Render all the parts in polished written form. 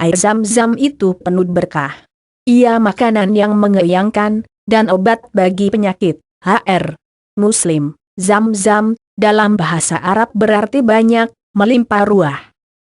Air zam-zam itu penuh berkah. Ia makanan yang mengenyangkan, dan obat bagi penyakit. Hr. Muslim, zam-zam, dalam bahasa Arab berarti banyak, melimpah ruah.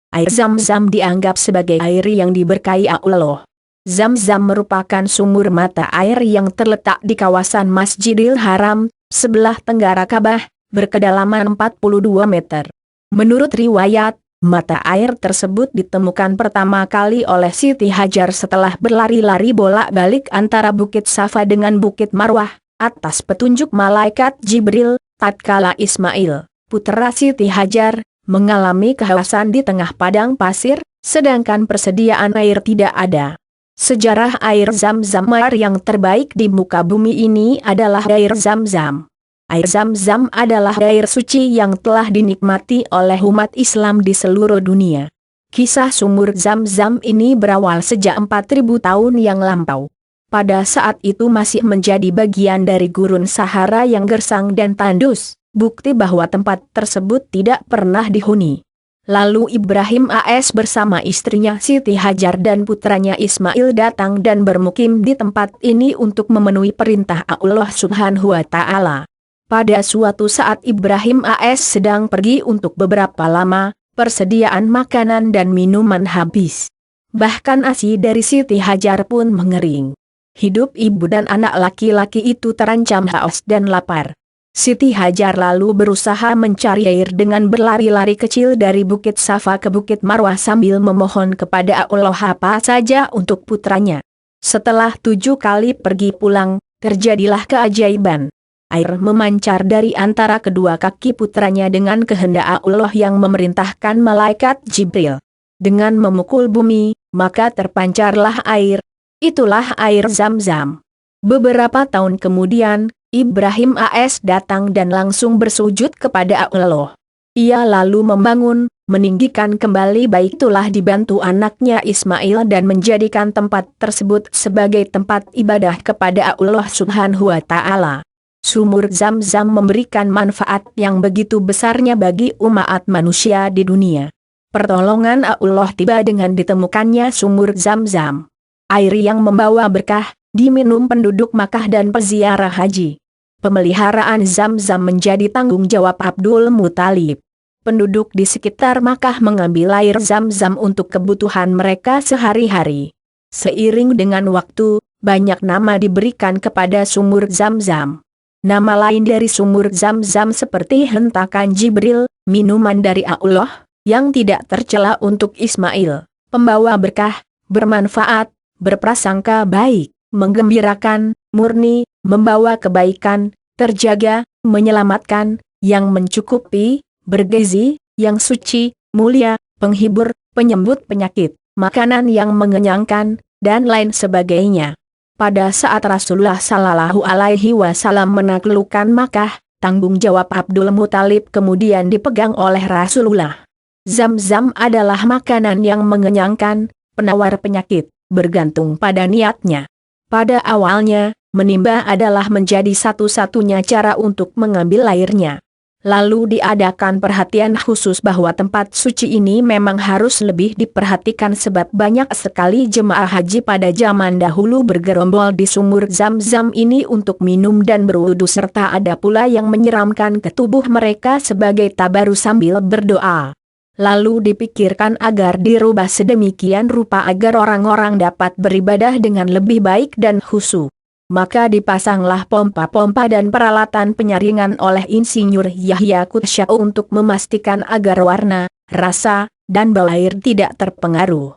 Air zam-zam dianggap sebagai air yang diberkahi Allah. Zam-zam merupakan sumur mata air yang terletak di kawasan Masjidil Haram, sebelah tenggara Ka'bah, berkedalaman 42 meter. Menurut riwayat, mata air tersebut ditemukan pertama kali oleh Siti Hajar setelah berlari-lari bolak-balik antara Bukit Safa dengan Bukit Marwah, atas petunjuk malaikat Jibril, tatkala Ismail, putra Siti Hajar, mengalami kehausan di tengah padang pasir, sedangkan persediaan air tidak ada. Sejarah air zam-zam, air yang terbaik di muka bumi ini adalah air zam-zam. Air zam-zam adalah air suci yang telah dinikmati oleh umat Islam di seluruh dunia. Kisah sumur zam-zam ini berawal sejak 4000 tahun yang lampau. Pada saat itu masih menjadi bagian dari gurun Sahara yang gersang dan tandus, bukti bahwa tempat tersebut tidak pernah dihuni. Lalu Ibrahim AS bersama istrinya Siti Hajar dan putranya Ismail datang dan bermukim di tempat ini untuk memenuhi perintah Allah Subhanahu wa Ta'ala. Pada suatu saat Ibrahim AS sedang pergi untuk beberapa lama, persediaan makanan dan minuman habis. Bahkan ASI dari Siti Hajar pun mengering. Hidup ibu dan anak laki-laki itu terancam haus dan lapar. Siti Hajar lalu berusaha mencari air dengan berlari-lari kecil dari Bukit Safa ke Bukit Marwah sambil memohon kepada Allah apa saja untuk putranya. Setelah 7 kali pergi pulang, terjadilah keajaiban. Air memancar dari antara kedua kaki putranya dengan kehendak Allah yang memerintahkan malaikat Jibril. Dengan memukul bumi, maka terpancarlah air. Itulah air zam-zam. Beberapa tahun kemudian, Ibrahim AS datang dan langsung bersujud kepada Allah. Ia lalu membangun, meninggikan kembali Baitullah dibantu anaknya Ismail dan menjadikan tempat tersebut sebagai tempat ibadah kepada Allah Subhanahu wa Ta'ala. Sumur zam-zam memberikan manfaat yang begitu besarnya bagi umat manusia di dunia. Pertolongan Allah tiba dengan ditemukannya sumur zam-zam. Air yang membawa berkah, diminum penduduk Makkah dan peziarah haji. Pemeliharaan zam-zam menjadi tanggung jawab Abdul Muthalib. Penduduk di sekitar Makkah mengambil air zam-zam untuk kebutuhan mereka sehari-hari. Seiring dengan waktu, banyak nama diberikan kepada sumur zam-zam. Nama lain dari sumur zam-zam seperti hentakan Jibril, minuman dari Allah, yang tidak tercela untuk Ismail, pembawa berkah, bermanfaat, berprasangka baik, menggembirakan, murni, membawa kebaikan, terjaga, menyelamatkan, yang mencukupi, bergizi, yang suci, mulia, penghibur, penyembuh penyakit, makanan yang mengenyangkan, dan lain sebagainya. Pada saat Rasulullah Sallallahu Alaihi Wasallam menaklukkan Makkah, tanggung jawab Abdul Muthalib kemudian dipegang oleh Rasulullah. Zam-zam adalah makanan yang mengenyangkan, penawar penyakit, bergantung pada niatnya. Pada awalnya, menimba adalah menjadi satu-satunya cara untuk mengambil airnya. Lalu diadakan perhatian khusus bahwa tempat suci ini memang harus lebih diperhatikan sebab banyak sekali jemaah haji pada zaman dahulu bergerombol di sumur zam-zam ini untuk minum dan berwudu serta ada pula yang menyiramkan ke tubuh mereka sebagai tabaru sambil berdoa. Lalu dipikirkan agar dirubah sedemikian rupa agar orang-orang dapat beribadah dengan lebih baik dan khusyuk. Maka dipasanglah pompa-pompa dan peralatan penyaringan oleh Insinyur Yahya Qutsyah untuk memastikan agar warna, rasa, dan bau air tidak terpengaruh.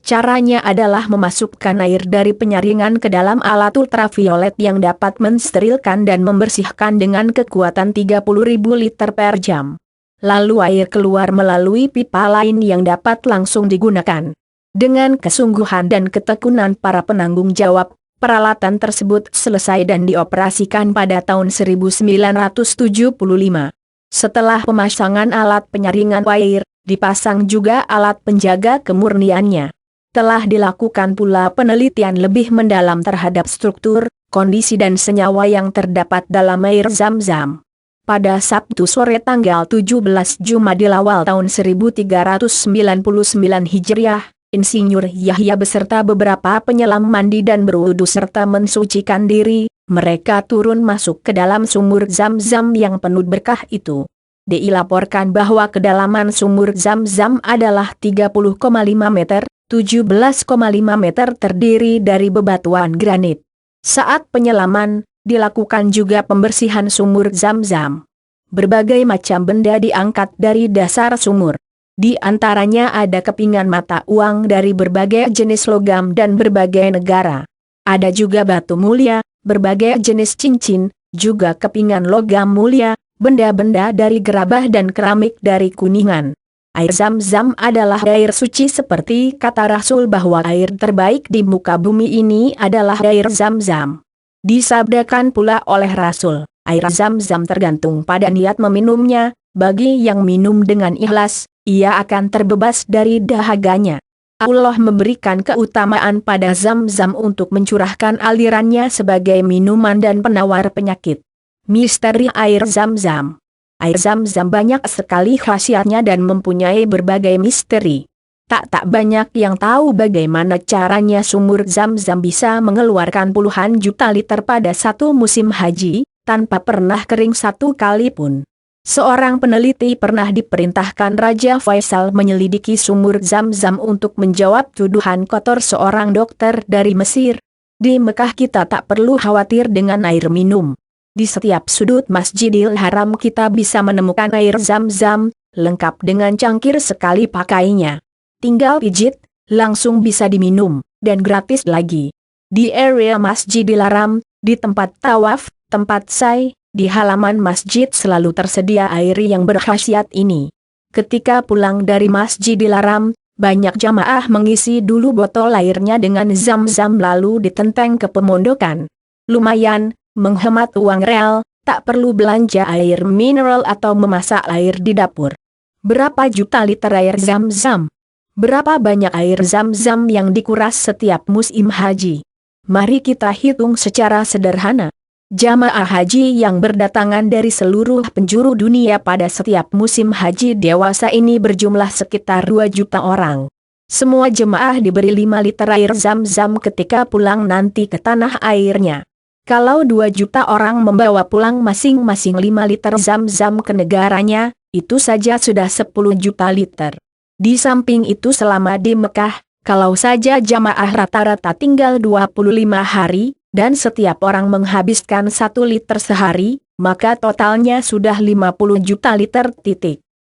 Caranya adalah memasukkan air dari penyaringan ke dalam alat ultraviolet yang dapat mensterilkan dan membersihkan dengan kekuatan 30.000 liter per jam. Lalu air keluar melalui pipa lain yang dapat langsung digunakan. Dengan kesungguhan dan ketekunan para penanggung jawab, peralatan tersebut selesai dan dioperasikan pada tahun 1975. Setelah pemasangan alat penyaringan air, dipasang juga alat penjaga kemurniannya. Telah dilakukan pula penelitian lebih mendalam terhadap struktur, kondisi dan senyawa yang terdapat dalam air zam-zam. Pada Sabtu sore tanggal 17 Jumadil awal tahun 1399 Hijriah, Insinyur Yahya beserta beberapa penyelam mandi dan berwudu serta mensucikan diri, mereka turun masuk ke dalam sumur Zam-Zam yang penuh berkah itu. Dilaporkan bahwa kedalaman sumur Zam-Zam adalah 30,5 meter, 17,5 meter terdiri dari bebatuan granit. Saat penyelaman, dilakukan juga pembersihan sumur Zam-Zam. Berbagai macam benda diangkat dari dasar sumur. Di antaranya ada kepingan mata uang dari berbagai jenis logam dan berbagai negara. Ada juga batu mulia, berbagai jenis cincin, juga kepingan logam mulia, benda-benda dari gerabah dan keramik dari Kuningan. Air Zam-Zam adalah air suci seperti kata Rasul bahwa air terbaik di muka bumi ini adalah air Zam-Zam. Disabdakan pula oleh Rasul, air Zam-Zam tergantung pada niat meminumnya, bagi yang minum dengan ikhlas, ia akan terbebas dari dahaganya. Allah memberikan keutamaan pada Zam-Zam untuk mencurahkan alirannya sebagai minuman dan penawar penyakit. Misteri air Zam-Zam. Air Zam-Zam banyak sekali khasiatnya dan mempunyai berbagai misteri. Tak banyak yang tahu bagaimana caranya sumur Zam-Zam bisa mengeluarkan puluhan juta liter pada satu musim haji, tanpa pernah kering satu kali pun. Seorang peneliti pernah diperintahkan Raja Faisal menyelidiki sumur Zam-Zam untuk menjawab tuduhan kotor seorang dokter dari Mesir. Di Mekah kita tak perlu khawatir dengan air minum. Di setiap sudut Masjidil Haram kita bisa menemukan air Zam-Zam, lengkap dengan cangkir sekali pakainya. Tinggal pijit, langsung bisa diminum, dan gratis lagi. Di area Masjidil Haram, di tempat tawaf, tempat sa'i, di halaman masjid selalu tersedia air yang berkhasiat ini. Ketika pulang dari Masjidil Haram, banyak jamaah mengisi dulu botol airnya dengan Zam-Zam lalu ditenteng ke pemondokan. Lumayan, menghemat uang real, tak perlu belanja air mineral atau memasak air di dapur. Berapa juta liter air Zam-Zam? Berapa banyak air Zam-Zam yang dikuras setiap musim haji? Mari kita hitung secara sederhana. Jamaah haji yang berdatangan dari seluruh penjuru dunia pada setiap musim haji dewasa ini berjumlah sekitar 2 juta orang. Semua jemaah diberi 5 liter air Zam-Zam ketika pulang nanti ke tanah airnya. Kalau 2 juta orang membawa pulang masing-masing 5 liter Zam-Zam ke negaranya, itu saja sudah 10 juta liter. Di samping itu selama di Mekah, kalau saja jamaah rata-rata tinggal 25 hari, dan setiap orang menghabiskan 1 liter sehari, maka totalnya sudah 50 juta liter.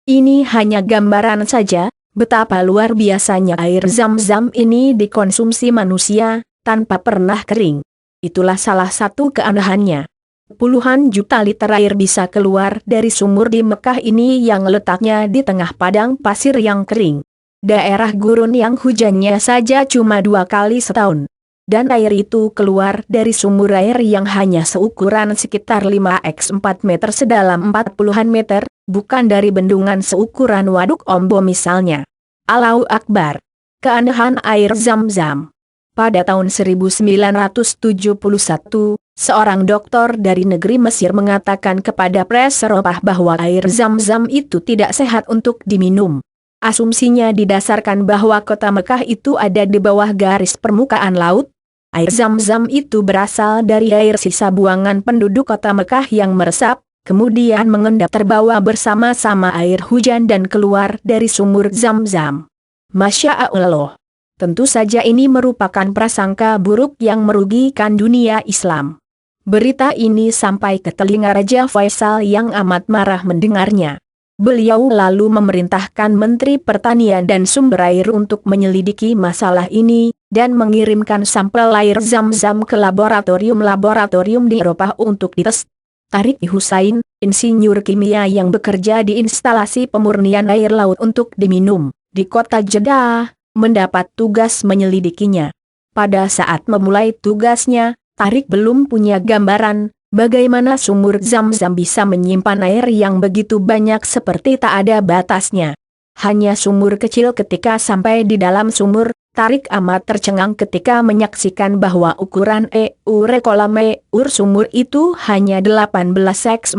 Ini hanya gambaran saja, betapa luar biasanya air Zam-Zam ini dikonsumsi manusia, tanpa pernah kering. Itulah salah satu keanehannya. Puluhan juta liter air bisa keluar dari sumur di Mekah ini yang letaknya di tengah padang pasir yang kering. Daerah gurun yang hujannya saja cuma 2 kali setahun. Dan air itu keluar dari sumur air yang hanya seukuran sekitar 5x4 meter sedalam 40-an meter, bukan dari bendungan seukuran waduk Ombo misalnya. Allahu Akbar. Keanehan air Zam-Zam. Pada tahun 1971, seorang doktor dari negeri Mesir mengatakan kepada pres Eropa bahwa air Zam-Zam itu tidak sehat untuk diminum. Asumsinya didasarkan bahwa kota Mekah itu ada di bawah garis permukaan laut. Air Zam-Zam itu berasal dari air sisa buangan penduduk kota Mekah yang meresap, kemudian mengendap terbawa bersama-sama air hujan dan keluar dari sumur Zam-Zam. Masya Allah. Tentu saja ini merupakan prasangka buruk yang merugikan dunia Islam. Berita ini sampai ke telinga Raja Faisal yang amat marah mendengarnya. Beliau lalu memerintahkan Menteri Pertanian dan Sumber Air untuk menyelidiki masalah ini, dan mengirimkan sampel air Zam-Zam ke laboratorium-laboratorium di Eropa untuk dites. Tarik Husain, insinyur kimia yang bekerja di instalasi pemurnian air laut untuk diminum, di kota Jeddah, mendapat tugas menyelidikinya. Pada saat memulai tugasnya, Tarik belum punya gambaran bagaimana sumur Zam-Zam bisa menyimpan air yang begitu banyak seperti tak ada batasnya. Hanya sumur kecil. Ketika sampai di dalam sumur, Tarik amat tercengang ketika menyaksikan bahwa ukuran kolam sumur itu hanya 18x14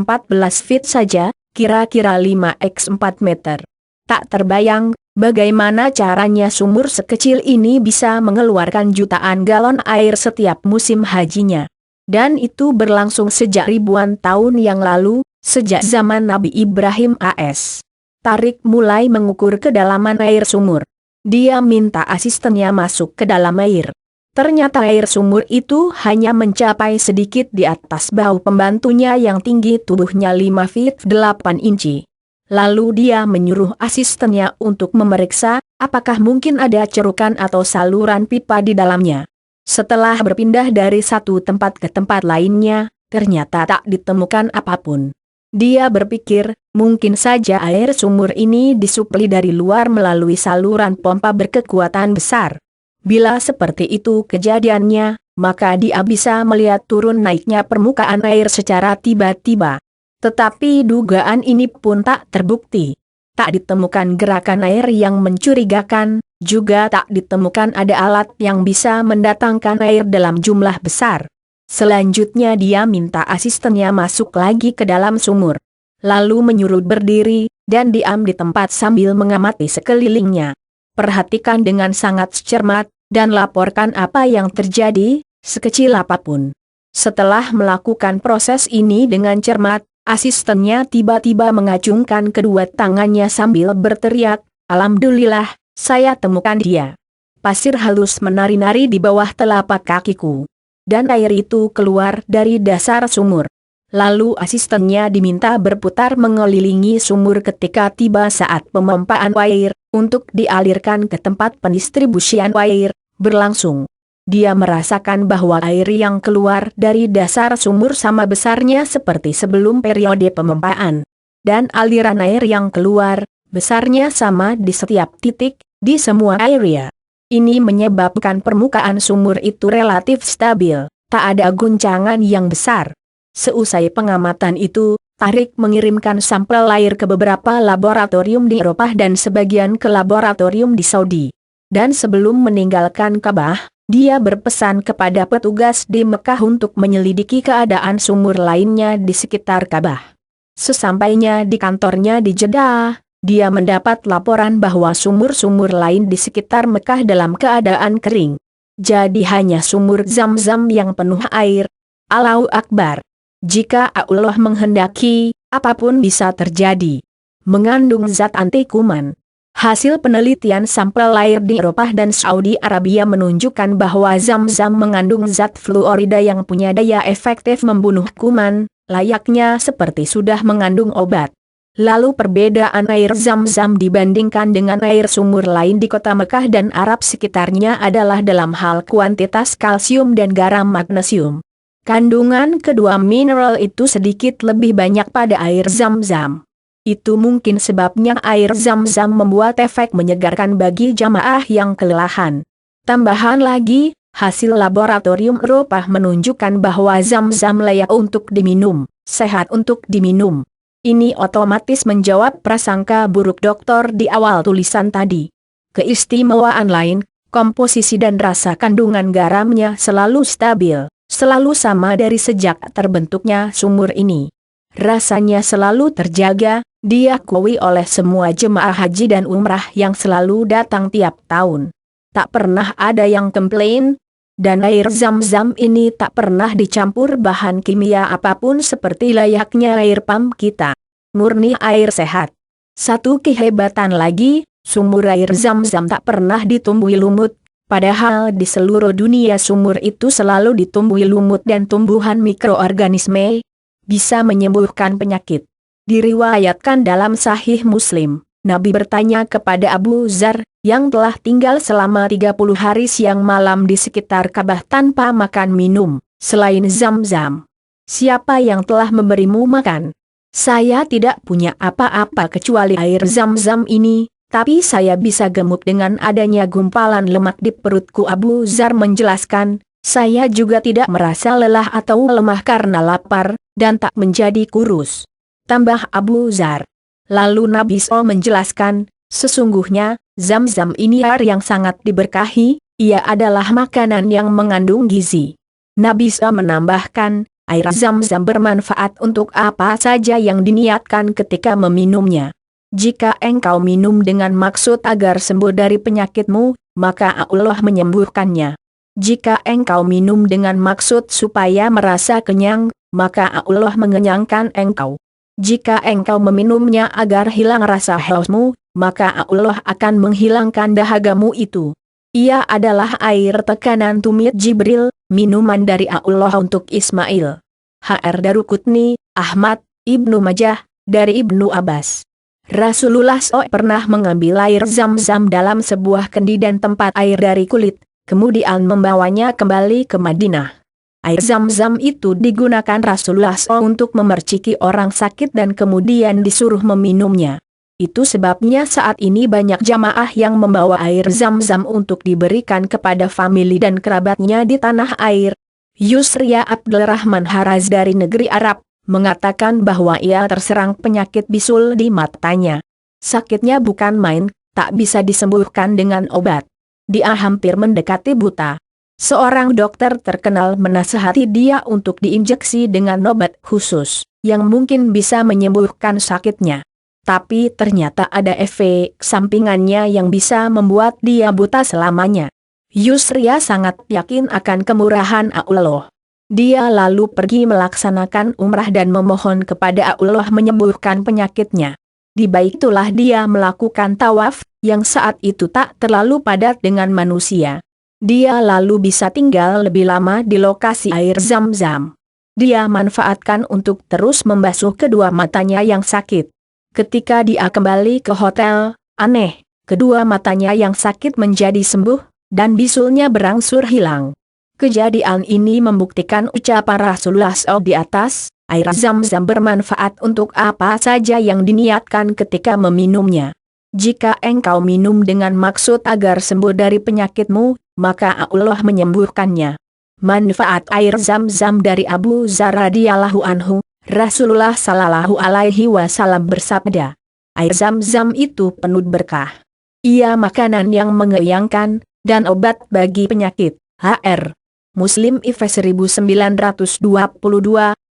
feet saja, kira-kira 5x4 meter. Tak terbayang, bagaimana caranya sumur sekecil ini bisa mengeluarkan jutaan galon air setiap musim hajinya. Dan itu berlangsung sejak ribuan tahun yang lalu, sejak zaman Nabi Ibrahim AS. Tarik mulai mengukur kedalaman air sumur. Dia minta asistennya masuk ke dalam air. Ternyata air sumur itu hanya mencapai sedikit di atas bahu pembantunya yang tinggi tubuhnya 5 feet 8 inci. Lalu dia menyuruh asistennya untuk memeriksa, apakah mungkin ada cerukan atau saluran pipa di dalamnya. Setelah berpindah dari satu tempat ke tempat lainnya, ternyata tak ditemukan apapun. Dia berpikir, mungkin saja air sumur ini disuplai dari luar melalui saluran pompa berkekuatan besar. Bila seperti itu kejadiannya, maka dia bisa melihat turun naiknya permukaan air secara tiba-tiba. Tetapi dugaan ini pun tak terbukti. Tak ditemukan gerakan air yang mencurigakan, juga tak ditemukan ada alat yang bisa mendatangkan air dalam jumlah besar. Selanjutnya dia minta asistennya masuk lagi ke dalam sumur. Lalu menyuruh berdiri, dan diam di tempat sambil mengamati sekelilingnya. Perhatikan dengan sangat cermat, dan laporkan apa yang terjadi, sekecil apapun. Setelah melakukan proses ini dengan cermat, asistennya tiba-tiba mengacungkan kedua tangannya sambil berteriak, "Alhamdulillah, saya temukan dia." Pasir halus menari-nari di bawah telapak kakiku. Dan air itu keluar dari dasar sumur. Lalu asistennya diminta berputar mengelilingi sumur ketika tiba saat pemompaan air, untuk dialirkan ke tempat pendistribusian air, berlangsung. Dia merasakan bahwa air yang keluar dari dasar sumur sama besarnya seperti sebelum periode pemompaan. Dan aliran air yang keluar, besarnya sama di setiap titik, di semua area. Ini menyebabkan permukaan sumur itu relatif stabil, tak ada guncangan yang besar. Seusai pengamatan itu, Tarik mengirimkan sampel air ke beberapa laboratorium di Eropa dan sebagian ke laboratorium di Saudi. Dan sebelum meninggalkan Ka'bah, dia berpesan kepada petugas di Mekah untuk menyelidiki keadaan sumur lainnya di sekitar Ka'bah. Sesampainya di kantornya di Jeddah, dia mendapat laporan bahwa sumur-sumur lain di sekitar Mekah dalam keadaan kering. Jadi hanya sumur Zam-Zam yang penuh air. Allahu Akbar. Jika Allah menghendaki, apapun bisa terjadi. Mengandung zat anti kuman. Hasil penelitian sampel air di Eropa dan Saudi Arabia menunjukkan bahwa Zam-Zam mengandung zat fluorida yang punya daya efektif membunuh kuman, layaknya seperti sudah mengandung obat. Lalu perbedaan air Zam-Zam dibandingkan dengan air sumur lain di kota Mekah dan Arab sekitarnya adalah dalam hal kuantitas kalsium dan garam magnesium. Kandungan kedua mineral itu sedikit lebih banyak pada air Zam-Zam. Itu mungkin sebabnya air Zam-Zam membuat efek menyegarkan bagi jamaah yang kelelahan. Tambahan lagi, hasil laboratorium Eropa menunjukkan bahwa Zam-Zam layak untuk diminum, sehat untuk diminum. Ini otomatis menjawab prasangka buruk dokter di awal tulisan tadi. Keistimewaan lain, komposisi dan rasa kandungan garamnya selalu stabil, selalu sama dari sejak terbentuknya sumur ini. Rasanya selalu terjaga, diakui oleh semua jemaah haji dan umrah yang selalu datang tiap tahun. Tak pernah ada yang komplain, dan air Zam-Zam ini tak pernah dicampur bahan kimia apapun seperti layaknya air pam kita. Murni air sehat. Satu kehebatan lagi, sumur air Zam-Zam tak pernah ditumbuhi lumut, padahal di seluruh dunia sumur itu selalu ditumbuhi lumut dan tumbuhan mikroorganisme, bisa menyembuhkan penyakit. Diriwayatkan dalam Sahih Muslim, Nabi bertanya kepada Abu Dzar, yang telah tinggal selama 30 hari siang malam di sekitar Ka'bah tanpa makan minum, selain Zam-Zam. Siapa yang telah memberimu makan? Saya tidak punya apa-apa kecuali air Zam-Zam ini, tapi saya bisa gemuk dengan adanya gumpalan lemak di perutku. Abu Dzar menjelaskan, saya juga tidak merasa lelah atau lemah karena lapar, dan tak menjadi kurus. Tambah Abu Dzar. Lalu Nabi SAW menjelaskan, sesungguhnya, Zam-Zam ini air yang sangat diberkahi, ia adalah makanan yang mengandung gizi. Nabi SAW menambahkan, air Zam-Zam bermanfaat untuk apa saja yang diniatkan ketika meminumnya. Jika engkau minum dengan maksud agar sembuh dari penyakitmu, maka Allah menyembuhkannya. Jika engkau minum dengan maksud supaya merasa kenyang, maka Allah mengenyangkan engkau. Jika engkau meminumnya agar hilang rasa hausmu, maka Allah akan menghilangkan dahagamu itu. Ia adalah air tekanan tumit Jibril, minuman dari Allah untuk Ismail. H.R. Daruqutni, Ahmad, Ibnu Majah, dari Ibnu Abbas. Rasulullah SAW pernah mengambil air zam-zam dalam sebuah kendi dan tempat air dari kulit, kemudian membawanya kembali ke Madinah. Air zam-zam itu digunakan Rasulullah SAW untuk memerciki orang sakit dan kemudian disuruh meminumnya. Itu sebabnya saat ini banyak jamaah yang membawa air zam-zam untuk diberikan kepada famili dan kerabatnya di tanah air. Yusria Abdulrahman Haraz dari negeri Arab mengatakan bahwa ia terserang penyakit bisul di matanya. Sakitnya bukan main, tak bisa disembuhkan dengan obat. Dia hampir mendekati buta. Seorang dokter terkenal menasihati dia untuk diinjeksi dengan obat khusus, yang mungkin bisa menyembuhkan sakitnya. Tapi ternyata ada efek sampingannya yang bisa membuat dia buta selamanya. Yusria sangat yakin akan kemurahan Allah. Dia lalu pergi melaksanakan umrah dan memohon kepada Allah menyembuhkan penyakitnya. Di baitulah dia melakukan tawaf, yang saat itu tak terlalu padat dengan manusia. Dia lalu bisa tinggal lebih lama di lokasi air zam-zam. Dia manfaatkan untuk terus membasuh kedua matanya yang sakit. Ketika dia kembali ke hotel, aneh, kedua matanya yang sakit menjadi sembuh, dan bisulnya berangsur hilang. Kejadian ini membuktikan ucapan Rasulullah SAW di atas, air zam-zam bermanfaat untuk apa saja yang diniatkan ketika meminumnya. Jika engkau minum dengan maksud agar sembuh dari penyakitmu, maka Allah menyembuhkannya. Manfaat air zam-zam dari Abu Dzar radhiyallahu anhu, Rasulullah sallallahu alaihi wasallam bersabda, air zam-zam itu penuh berkah. Ia makanan yang mengenyangkan, dan obat bagi penyakit. H.R. Muslim IV 1922,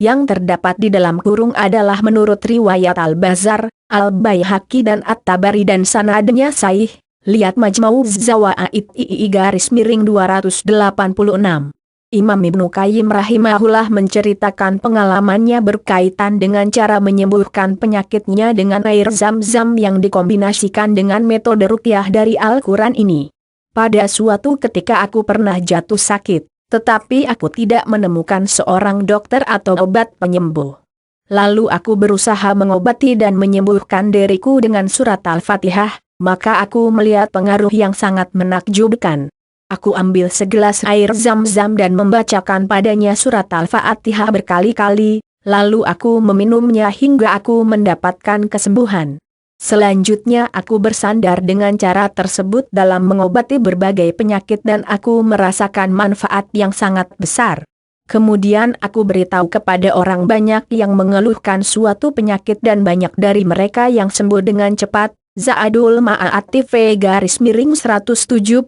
yang terdapat di dalam kurung adalah menurut riwayat Al-Bazar, Al-Baihaqi dan At-Tabari dan sanadnya sahih. Lihat Majmu' Zawaid II-286. Imam Ibnu Qayyim rahimahullah menceritakan pengalamannya berkaitan dengan cara menyembuhkan penyakitnya dengan air zam-zam yang dikombinasikan dengan metode ruqyah dari Al-Quran ini. Pada suatu ketika aku pernah jatuh sakit, tetapi aku tidak menemukan seorang dokter atau obat penyembuh. Lalu aku berusaha mengobati dan menyembuhkan diriku dengan surat Al-Fatihah, maka aku melihat pengaruh yang sangat menakjubkan. Aku ambil segelas air zam-zam dan membacakan padanya surat Al-Fatihah berkali-kali, lalu aku meminumnya hingga aku mendapatkan kesembuhan. Selanjutnya aku bersandar dengan cara tersebut dalam mengobati berbagai penyakit dan aku merasakan manfaat yang sangat besar. Kemudian aku beritahu kepada orang banyak yang mengeluhkan suatu penyakit dan banyak dari mereka yang sembuh dengan cepat. Za'adul Ma'at TV _178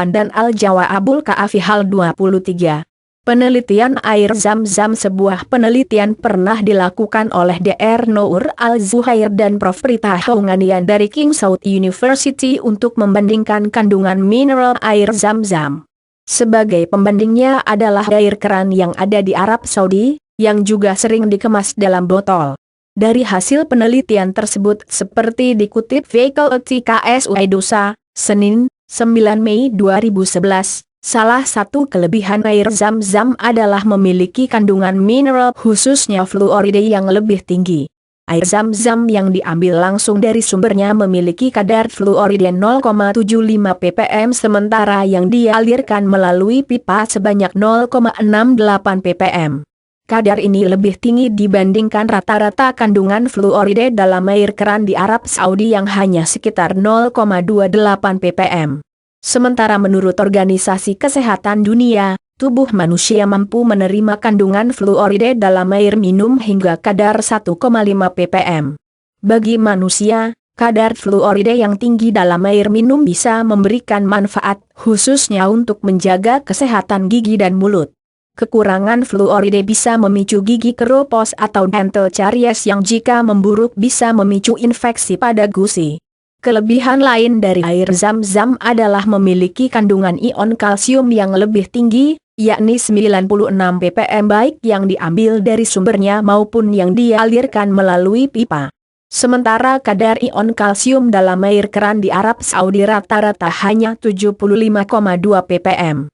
dan Al-Jawabul Ka'afi hal 23. Penelitian air zam-zam. Sebuah penelitian pernah dilakukan oleh Dr. Noor Al-Zuhair dan Prof. Rita Hounganian dari King Saud University untuk membandingkan kandungan mineral air zam-zam. Sebagai pembandingnya adalah air keran yang ada di Arab Saudi, yang juga sering dikemas dalam botol. Dari hasil penelitian tersebut seperti dikutip Fakulti KSUI Dosa, Senin, 9 Mei 2011, salah satu kelebihan air zam-zam adalah memiliki kandungan mineral khususnya fluorida yang lebih tinggi. Air zam-zam yang diambil langsung dari sumbernya memiliki kadar fluorida 0,75 ppm sementara yang dialirkan melalui pipa sebanyak 0,68 ppm. Kadar ini lebih tinggi dibandingkan rata-rata kandungan fluorida dalam air keran di Arab Saudi yang hanya sekitar 0,28 ppm. Sementara menurut Organisasi Kesehatan Dunia, tubuh manusia mampu menerima kandungan fluorida dalam air minum hingga kadar 1,5 ppm. Bagi manusia, kadar fluorida yang tinggi dalam air minum bisa memberikan manfaat, khususnya untuk menjaga kesehatan gigi dan mulut. Kekurangan fluoride bisa memicu gigi keropos atau dental caries yang jika memburuk bisa memicu infeksi pada gusi. Kelebihan lain dari air zam-zam adalah memiliki kandungan ion kalsium yang lebih tinggi, yakni 96 ppm baik yang diambil dari sumbernya maupun yang dialirkan melalui pipa. Sementara kadar ion kalsium dalam air keran di Arab Saudi rata-rata hanya 75,2 ppm.